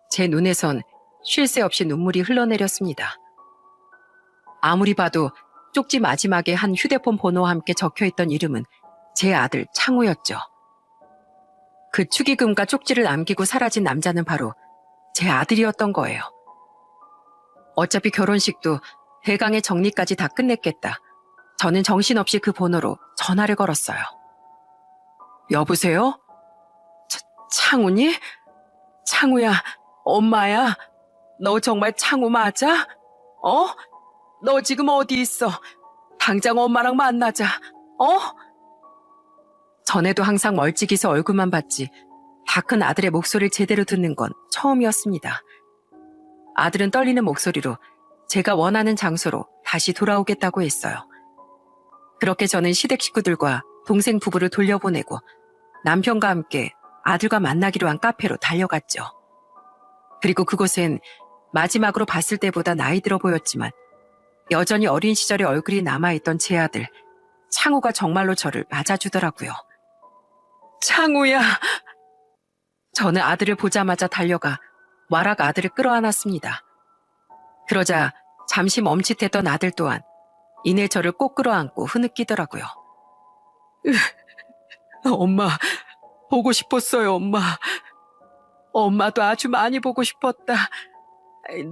제 눈에선 쉴 새 없이 눈물이 흘러내렸습니다. 아무리 봐도 쪽지 마지막에 한 휴대폰 번호와 함께 적혀있던 이름은 제 아들 창우였죠. 그 축의금과 쪽지를 남기고 사라진 남자는 바로 제 아들이었던 거예요. 어차피 결혼식도 대강의 정리까지 다 끝냈겠다. 저는 정신없이 그 번호로 전화를 걸었어요. 여보세요? 창우니? 창우야, 엄마야. 너 정말 창우 맞아? 어? 너 지금 어디 있어? 당장 엄마랑 만나자. 어? 전에도 항상 멀찍이서 얼굴만 봤지 다 큰 아들의 목소리를 제대로 듣는 건 처음이었습니다. 아들은 떨리는 목소리로 제가 원하는 장소로 다시 돌아오겠다고 했어요. 그렇게 저는 시댁 식구들과 동생 부부를 돌려보내고 남편과 함께 아들과 만나기로 한 카페로 달려갔죠. 그리고 그곳엔 마지막으로 봤을 때보다 나이 들어 보였지만 여전히 어린 시절의 얼굴이 남아있던 제 아들 창우가 정말로 저를 맞아주더라고요. 창우야! 저는 아들을 보자마자 달려가 와락 아들을 끌어안았습니다. 그러자 잠시 멈칫했던 아들 또한 이내 저를 꼭 끌어안고 흐느끼더라고요. 엄마, 보고 싶었어요, 엄마. 엄마도 아주 많이 보고 싶었다.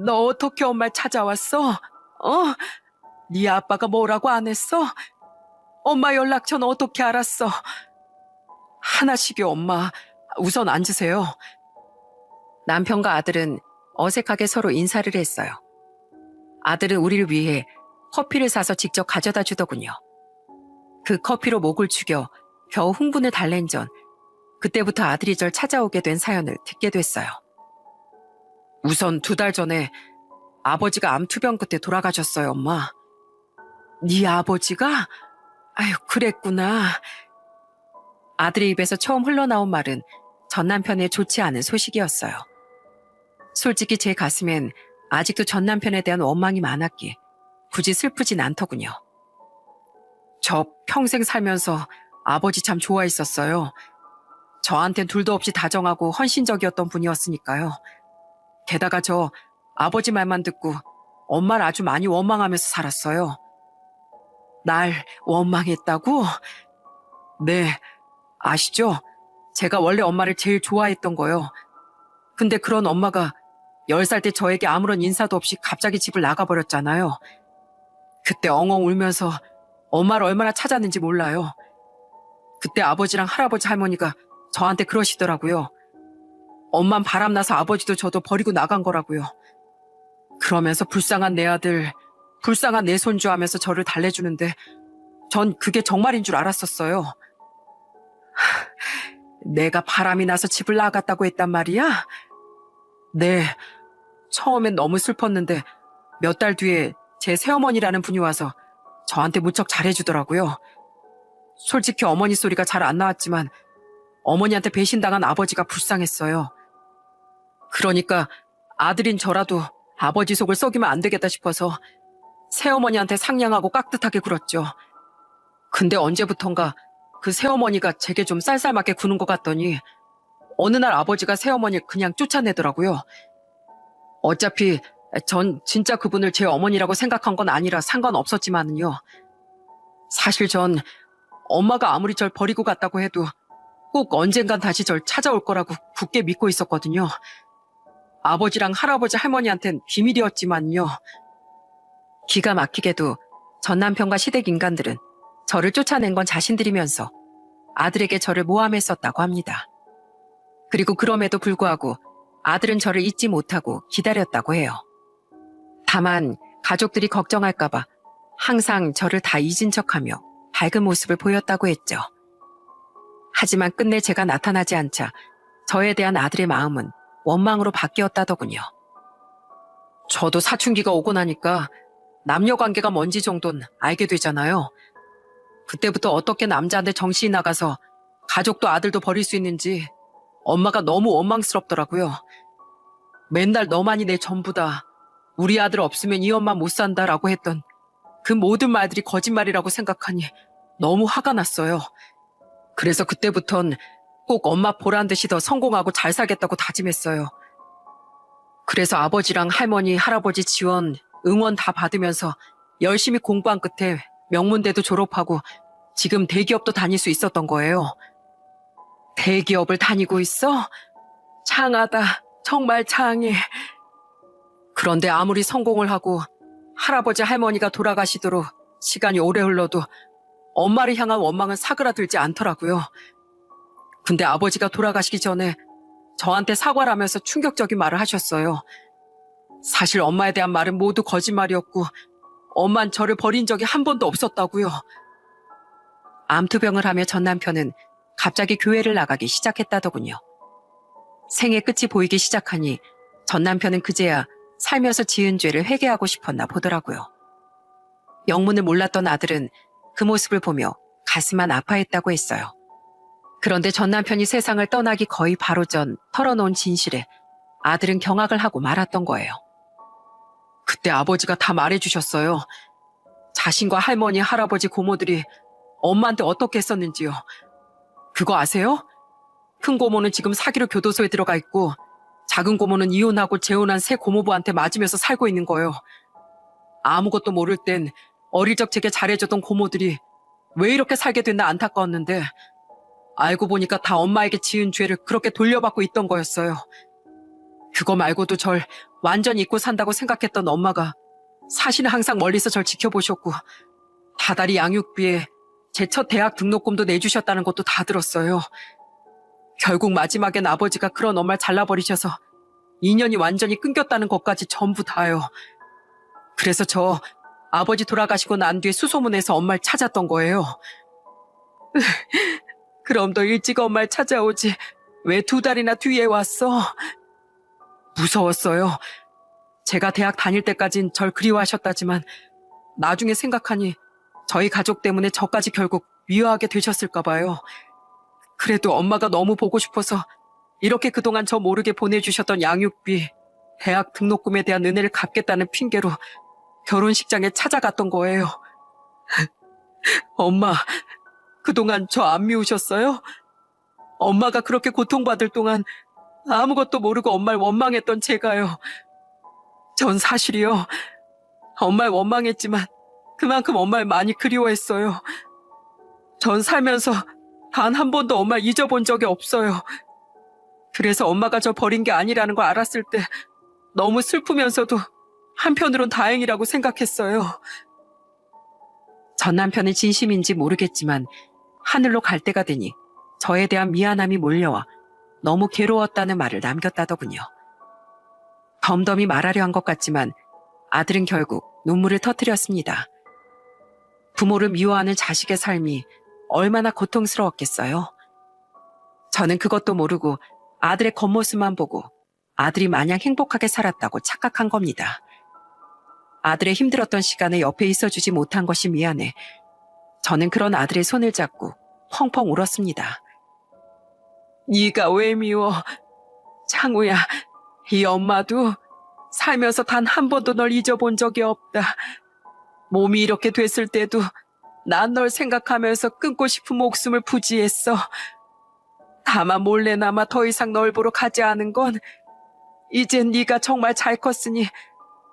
너 어떻게 엄마를 찾아왔어? 네 아빠가 뭐라고 안 했어? 엄마 연락처는 어떻게 알았어? 하나씩요, 엄마. 우선 앉으세요. 남편과 아들은 어색하게 서로 인사를 했어요. 아들은 우리를 위해 커피를 사서 직접 가져다 주더군요. 그 커피로 목을 죽여 겨우 흥분을 달랜 전 그때부터 아들이 절 찾아오게 된 사연을 듣게 됐어요. 우선 2달 전에 아버지가 암투병 끝에 돌아가셨어요, 엄마. 네 아버지가? 아유, 그랬구나. 아들의 입에서 처음 흘러나온 말은 전 남편의 좋지 않은 소식이었어요. 솔직히 제 가슴엔 아직도 전 남편에 대한 원망이 많았기에 굳이 슬프진 않더군요. 저 평생 살면서 아버지 참 좋아했었어요. 저한텐 둘도 없이 다정하고 헌신적이었던 분이었으니까요. 게다가 저 아버지 말만 듣고 엄마를 아주 많이 원망하면서 살았어요. 날 원망했다고? 네, 아시죠? 제가 원래 엄마를 제일 좋아했던 거요. 근데 그런 엄마가 10살 때 저에게 아무런 인사도 없이 갑자기 집을 나가버렸잖아요. 그때 엉엉 울면서 엄마를 얼마나 찾았는지 몰라요. 그때 아버지랑 할아버지 할머니가 저한테 그러시더라고요. 엄만 바람나서 아버지도 저도 버리고 나간 거라고요. 그러면서 불쌍한 내 아들, 불쌍한 내 손주 하면서 저를 달래주는데 전 그게 정말인 줄 알았었어요. 내가 바람이 나서 집을 나갔다고 했단 말이야? 네, 처음엔 너무 슬펐는데 몇 달 뒤에 제 새어머니라는 분이 와서 저한테 무척 잘해주더라고요. 솔직히 어머니 소리가 잘 안 나왔지만 어머니한테 배신당한 아버지가 불쌍했어요. 그러니까 아들인 저라도 아버지 속을 썩이면 안 되겠다 싶어서 새어머니한테 상냥하고 깍듯하게 굴었죠. 근데 언제부턴가 그 새어머니가 제게 좀 쌀쌀맞게 구는 것 같더니 어느 날 아버지가 새어머니를 그냥 쫓아내더라고요. 어차피 전 진짜 그분을 제 어머니라고 생각한 건 아니라 상관없었지만은요. 사실 전 엄마가 아무리 절 버리고 갔다고 해도 꼭 언젠간 다시 절 찾아올 거라고 굳게 믿고 있었거든요. 아버지랑 할아버지 할머니한텐 비밀이었지만요. 기가 막히게도 전 남편과 시댁 인간들은 저를 쫓아낸 건 자신들이면서 아들에게 저를 모함했었다고 합니다. 그리고 그럼에도 불구하고 아들은 저를 잊지 못하고 기다렸다고 해요. 다만 가족들이 걱정할까봐 항상 저를 다 잊은 척하며 밝은 모습을 보였다고 했죠. 하지만 끝내 제가 나타나지 않자 저에 대한 아들의 마음은 원망으로 바뀌었다더군요. 저도 사춘기가 오고 나니까 남녀 관계가 뭔지 정도는 알게 되잖아요. 그때부터 어떻게 남자한테 정신이 나가서 가족도 아들도 버릴 수 있는지 엄마가 너무 원망스럽더라고요. 맨날 너만이 내 전부다. 우리 아들 없으면 이 엄마 못 산다라고 했던 그 모든 말들이 거짓말이라고 생각하니 너무 화가 났어요. 그래서 그때부턴 꼭 엄마 보란 듯이 더 성공하고 잘 살겠다고 다짐했어요. 그래서 아버지랑 할머니, 할아버지 지원, 응원 다 받으면서 열심히 공부한 끝에 명문대도 졸업하고 지금 대기업도 다닐 수 있었던 거예요. 대기업을 다니고 있어? 창하다. 정말 창해. 그런데 아무리 성공을 하고 할아버지 할머니가 돌아가시도록 시간이 오래 흘러도 엄마를 향한 원망은 사그라들지 않더라고요. 근데 아버지가 돌아가시기 전에 저한테 사과를 하면서 충격적인 말을 하셨어요. 사실 엄마에 대한 말은 모두 거짓말이었고 엄만 저를 버린 적이 한 번도 없었다고요. 암투병을 하며 전 남편은 갑자기 교회를 나가기 시작했다더군요. 생의 끝이 보이기 시작하니 전 남편은 그제야 살면서 지은 죄를 회개하고 싶었나 보더라고요. 영문을 몰랐던 아들은 그 모습을 보며 가슴만 아파했다고 했어요. 그런데 전 남편이 세상을 떠나기 거의 바로 전 털어놓은 진실에 아들은 경악을 하고 말았던 거예요. 그때 아버지가 다 말해주셨어요. 자신과 할머니, 할아버지, 고모들이 엄마한테 어떻게 했었는지요. 그거 아세요? 큰 고모는 지금 사기로 교도소에 들어가 있고 작은 고모는 이혼하고 재혼한 새 고모부한테 맞으면서 살고 있는 거예요. 아무것도 모를 땐 어릴 적 제게 잘해줬던 고모들이 왜 이렇게 살게 됐나 안타까웠는데 알고 보니까 다 엄마에게 지은 죄를 그렇게 돌려받고 있던 거였어요. 그거 말고도 절 완전히 잊고 산다고 생각했던 엄마가 사실은 항상 멀리서 절 지켜보셨고 다달이 양육비에 제 첫 대학 등록금도 내주셨다는 것도 다 들었어요. 결국 마지막엔 아버지가 그런 엄마를 잘라버리셔서 인연이 완전히 끊겼다는 것까지 전부 다요. 그래서 저 아버지 돌아가시고 난 뒤에 수소문해서 엄마를 찾았던 거예요. 그럼 더 일찍 엄마를 찾아오지 왜 2달이나 뒤에 왔어? 무서웠어요. 제가 대학 다닐 때까진 절 그리워하셨다지만 나중에 생각하니 저희 가족 때문에 저까지 결국 미워하게 되셨을까 봐요. 그래도 엄마가 너무 보고 싶어서 이렇게 그동안 저 모르게 보내주셨던 양육비, 대학 등록금에 대한 은혜를 갚겠다는 핑계로 결혼식장에 찾아갔던 거예요. 엄마, 그동안 저 안 미우셨어요? 엄마가 그렇게 고통받을 동안 아무것도 모르고 엄마를 원망했던 제가요. 전 사실이요. 엄마를 원망했지만 그만큼 엄마를 많이 그리워했어요. 전 살면서 단 한 번도 엄마를 잊어본 적이 없어요. 그래서 엄마가 저 버린 게 아니라는 걸 알았을 때 너무 슬프면서도 한편으론 다행이라고 생각했어요. 전 남편은 진심인지 모르겠지만 하늘로 갈 때가 되니 저에 대한 미안함이 몰려와 너무 괴로웠다는 말을 남겼다더군요. 덤덤히 말하려 한 것 같지만 아들은 결국 눈물을 터뜨렸습니다. 부모를 미워하는 자식의 삶이 얼마나 고통스러웠겠어요. 저는 그것도 모르고 아들의 겉모습만 보고 아들이 마냥 행복하게 살았다고 착각한 겁니다. 아들의 힘들었던 시간에 옆에 있어주지 못한 것이 미안해 저는 그런 아들의 손을 잡고 펑펑 울었습니다. 네가 왜 미워? 창우야, 이 엄마도 살면서 단 한 번도 널 잊어본 적이 없다. 몸이 이렇게 됐을 때도 난 널 생각하면서 끊고 싶은 목숨을 부지했어. 다만 몰래나마 더 이상 널 보러 가지 않은 건 이젠 네가 정말 잘 컸으니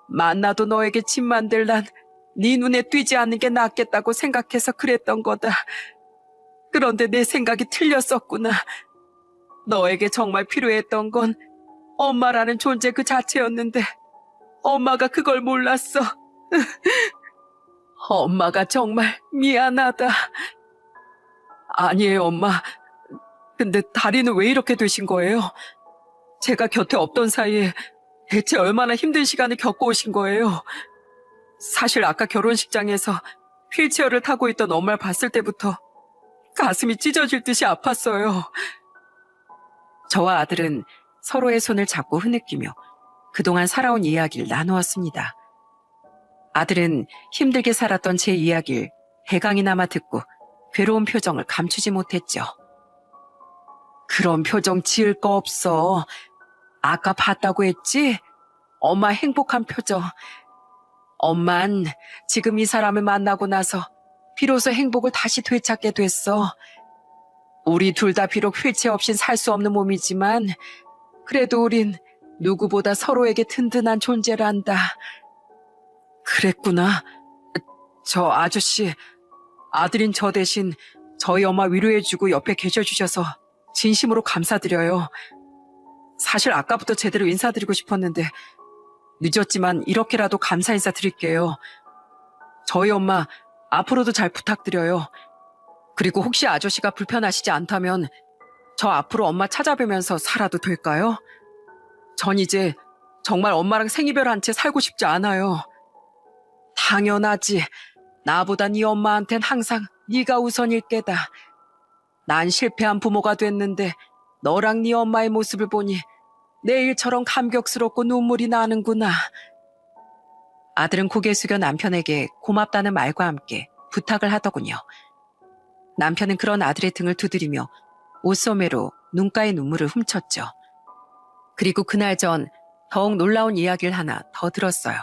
만나도 너에게 집 만들 난 네 눈에 띄지 않는 게 낫겠다고 생각해서 그랬던 거다. 그런데 내 생각이 틀렸었구나. 너에게 정말 필요했던 건 엄마라는 존재 그 자체였는데 엄마가 그걸 몰랐어. 엄마가 정말 미안하다. 아니에요, 엄마. 근데 다리는 왜 이렇게 되신 거예요? 제가 곁에 없던 사이에 대체 얼마나 힘든 시간을 겪고 오신 거예요? 사실 아까 결혼식장에서 휠체어를 타고 있던 엄마를 봤을 때부터 가슴이 찢어질 듯이 아팠어요. 저와 아들은 서로의 손을 잡고 흐느끼며 그동안 살아온 이야기를 나누었습니다. 아들은 힘들게 살았던 제 이야기를 대강이나마 듣고 괴로운 표정을 감추지 못했죠. 그런 표정 지을 거 없어. 아까 봤다고 했지? 엄마 행복한 표정. 엄만 지금 이 사람을 만나고 나서 비로소 행복을 다시 되찾게 됐어. 우리 둘 다 비록 휠체어 없인 살 수 없는 몸이지만 그래도 우린 누구보다 서로에게 든든한 존재란다. 그랬구나. 저 아저씨, 아들인 저 대신 저희 엄마 위로해주고 옆에 계셔주셔서 진심으로 감사드려요. 사실 아까부터 제대로 인사드리고 싶었는데 늦었지만 이렇게라도 감사 인사 드릴게요. 저희 엄마 앞으로도 잘 부탁드려요. 그리고 혹시 아저씨가 불편하시지 않다면 저 앞으로 엄마 찾아뵈면서 살아도 될까요? 전 이제 정말 엄마랑 생이별한 채 살고 싶지 않아요. 당연하지. 나보다 네 엄마한텐 항상 네가 우선일 게다. 난 실패한 부모가 됐는데 너랑 네 엄마의 모습을 보니 내일처럼 감격스럽고 눈물이 나는구나. 아들은 고개 숙여 남편에게 고맙다는 말과 함께 부탁을 하더군요. 남편은 그런 아들의 등을 두드리며 옷소매로 눈가의 눈물을 훔쳤죠. 그리고 그날 전 더욱 놀라운 이야기를 하나 더 들었어요.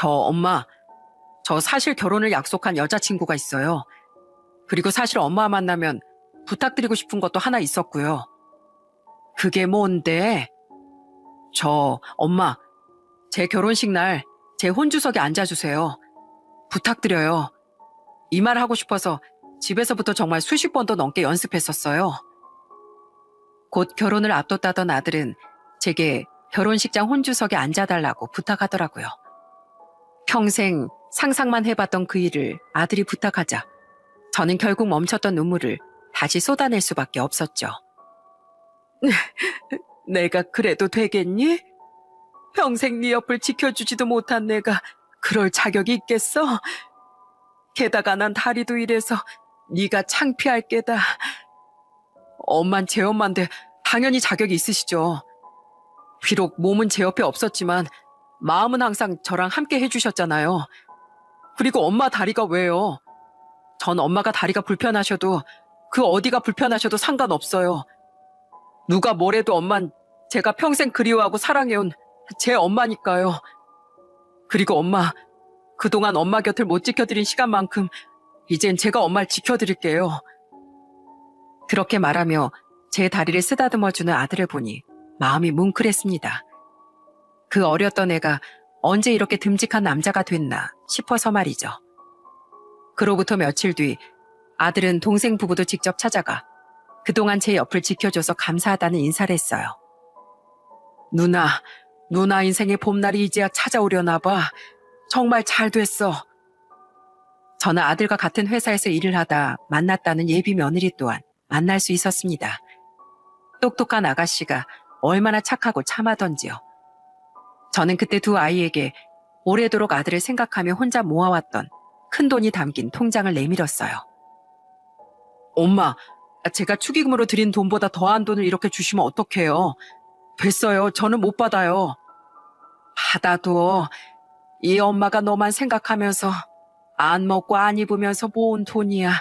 엄마, 저 사실 결혼을 약속한 여자친구가 있어요. 그리고 사실 엄마 만나면 부탁드리고 싶은 것도 하나 있었고요. 그게 뭔데? 엄마, 제 결혼식 날 제 혼주석에 앉아주세요. 부탁드려요. 이 말 하고 싶어서 집에서부터 정말 수십 번도 넘게 연습했었어요. 곧 결혼을 앞뒀다던 아들은 제게 결혼식장 혼주석에 앉아달라고 부탁하더라고요. 평생 상상만 해봤던 그 일을 아들이 부탁하자 저는 결국 멈췄던 눈물을 다시 쏟아낼 수밖에 없었죠. 내가 그래도 되겠니? 평생 네 옆을 지켜주지도 못한 내가 그럴 자격이 있겠어? 게다가 난 다리도 이래서 네가 창피할 게다. 엄만 제 엄마인데 당연히 자격이 있으시죠. 비록 몸은 제 옆에 없었지만 마음은 항상 저랑 함께 해주셨잖아요. 그리고 엄마 다리가 왜요? 전 엄마가 다리가 불편하셔도 그 어디가 불편하셔도 상관없어요. 누가 뭐래도 엄만 제가 평생 그리워하고 사랑해온 제 엄마니까요. 그리고 엄마, 그동안 엄마 곁을 못 지켜드린 시간만큼 이젠 제가 엄마를 지켜드릴게요. 그렇게 말하며 제 다리를 쓰다듬어주는 아들을 보니 마음이 뭉클했습니다. 그 어렸던 애가 언제 이렇게 듬직한 남자가 됐나 싶어서 말이죠. 그로부터 며칠 뒤 아들은 동생 부부도 직접 찾아가 그동안 제 옆을 지켜줘서 감사하다는 인사를 했어요. 누나 인생의 봄날이 이제야 찾아오려나 봐. 정말 잘 됐어. 저는 아들과 같은 회사에서 일을 하다 만났다는 예비 며느리 또한 만날 수 있었습니다. 똑똑한 아가씨가 얼마나 착하고 참하던지요. 저는 그때 두 아이에게 오래도록 아들을 생각하며 혼자 모아왔던 큰돈이 담긴 통장을 내밀었어요. 엄마, 제가 축의금으로 드린 돈보다 더한 돈을 이렇게 주시면 어떡해요? 됐어요. 저는 못 받아요. 받아도 이 엄마가 너만 생각하면서 안 먹고 안 입으면서 모은 돈이야.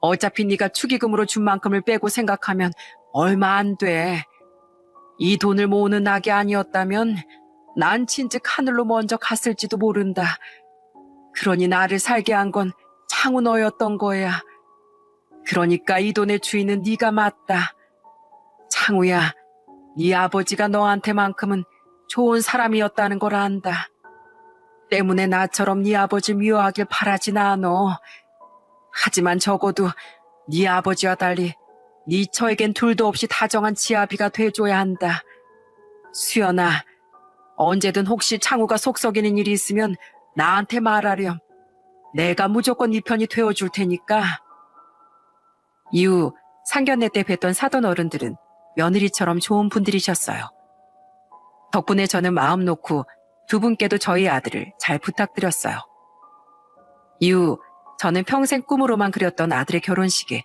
어차피 네가 축의금으로 준 만큼을 빼고 생각하면 얼마 안 돼. 이 돈을 모으는 낙이 아니었다면 난 진즉 하늘로 먼저 갔을지도 모른다. 그러니 나를 살게 한 건 창우 너였던 거야. 그러니까 이 돈의 주인은 네가 맞다. 창우야, 네 아버지가 너한테만큼은 좋은 사람이었다는 걸 안다. 때문에 나처럼 네 아버지를 미워하길 바라진 않어. 하지만 적어도 네 아버지와 달리 네 처에겐 둘도 없이 다정한 지아비가 돼줘야 한다. 수연아, 언제든 혹시 창우가 속 썩이는 일이 있으면 나한테 말하렴. 내가 무조건 네 편이 되어줄 테니까. 이후 상견례 때 뵀던 사돈 어른들은 며느리처럼 좋은 분들이셨어요. 덕분에 저는 마음 놓고 두 분께도 저희 아들을 잘 부탁드렸어요. 이후 저는 평생 꿈으로만 그렸던 아들의 결혼식에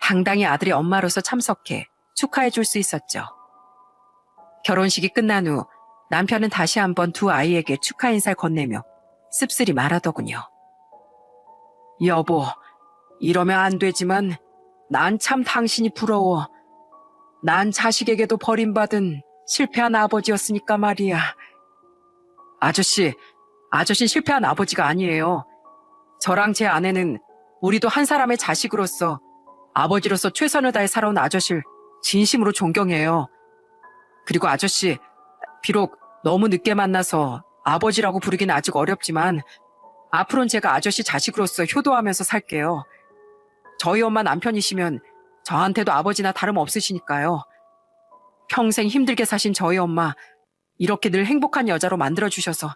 당당히 아들의 엄마로서 참석해 축하해 줄 수 있었죠. 결혼식이 끝난 후 남편은 다시 한번 두 아이에게 축하 인사를 건네며 씁쓸히 말하더군요. 여보, 이러면 안 되지만 난 참 당신이 부러워. 난 자식에게도 버림받은 실패한 아버지였으니까 말이야. 아저씨 실패한 아버지가 아니에요. 저랑 제 아내는 우리도 한 사람의 자식으로서 아버지로서 최선을 다해 살아온 아저씨를 진심으로 존경해요. 그리고 아저씨, 비록 너무 늦게 만나서 아버지라고 부르긴 아직 어렵지만 앞으로는 제가 아저씨 자식으로서 효도하면서 살게요. 저희 엄마 남편이시면 저한테도 아버지나 다름없으시니까요. 평생 힘들게 사신 저희 엄마 이렇게 늘 행복한 여자로 만들어주셔서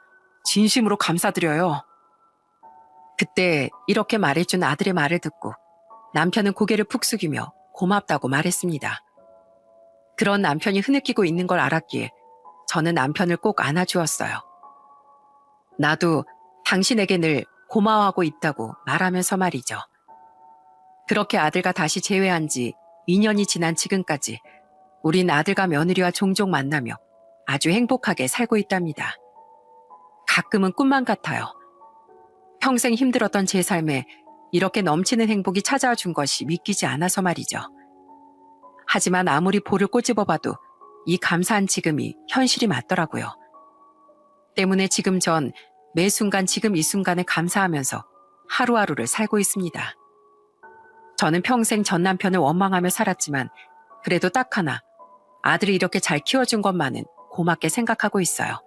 진심으로 감사드려요. 그때 이렇게 말해준 아들의 말을 듣고 남편은 고개를 푹 숙이며 고맙다고 말했습니다. 그런 남편이 흐느끼고 있는 걸 알았기에 저는 남편을 꼭 안아주었어요. 나도 당신에게 늘 고마워하고 있다고 말하면서 말이죠. 그렇게 아들과 다시 재회한 지 2년이 지난 지금까지 우린 아들과 며느리와 종종 만나며 아주 행복하게 살고 있답니다. 가끔은 꿈만 같아요. 평생 힘들었던 제 삶에 이렇게 넘치는 행복이 찾아와 준 것이 믿기지 않아서 말이죠. 하지만 아무리 볼을 꼬집어봐도 이 감사한 지금이 현실이 맞더라고요. 때문에 지금 전 매 순간 지금 이 순간에 감사하면서 하루하루를 살고 있습니다. 저는 평생 전 남편을 원망하며 살았지만 그래도 딱 하나 아들이 이렇게 잘 키워준 것만은 고맙게 생각하고 있어요.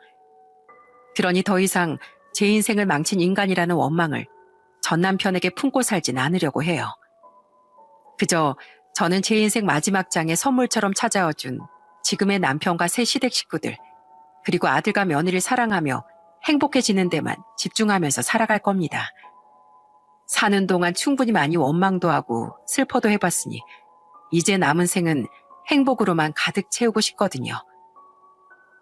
그러니 더 이상 제 인생을 망친 인간이라는 원망을 전 남편에게 품고 살진 않으려고 해요. 그저 저는 제 인생 마지막 장에 선물처럼 찾아와준 지금의 남편과 새 시댁 식구들, 그리고 아들과 며느리를 사랑하며 행복해지는 데만 집중하면서 살아갈 겁니다. 사는 동안 충분히 많이 원망도 하고 슬퍼도 해봤으니 이제 남은 생은 행복으로만 가득 채우고 싶거든요.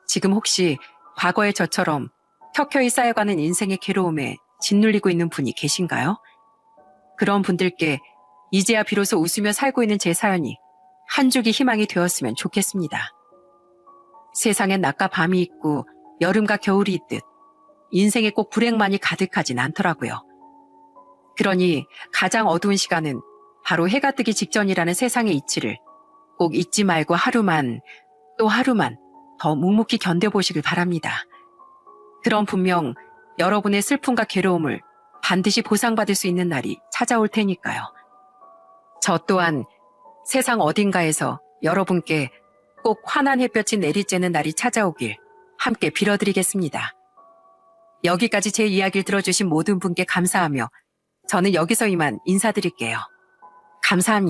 지금 혹시 과거의 저처럼 켜켜이 쌓여가는 인생의 괴로움에 짓눌리고 있는 분이 계신가요? 그런 분들께 이제야 비로소 웃으며 살고 있는 제 사연이 한 줄기 희망이 되었으면 좋겠습니다. 세상엔 낮과 밤이 있고 여름과 겨울이 있듯 인생에 꼭 불행만이 가득하진 않더라고요. 그러니 가장 어두운 시간은 바로 해가 뜨기 직전이라는 세상의 이치를 꼭 잊지 말고 하루만 또 하루만 더 묵묵히 견뎌보시길 바랍니다. 그럼 분명 여러분의 슬픔과 괴로움을 반드시 보상받을 수 있는 날이 찾아올 테니까요. 저 또한 세상 어딘가에서 여러분께 꼭 환한 햇볕이 내리쬐는 날이 찾아오길 함께 빌어드리겠습니다. 여기까지 제 이야기를 들어주신 모든 분께 감사하며 저는 여기서 이만 인사드릴게요. 감사합니다.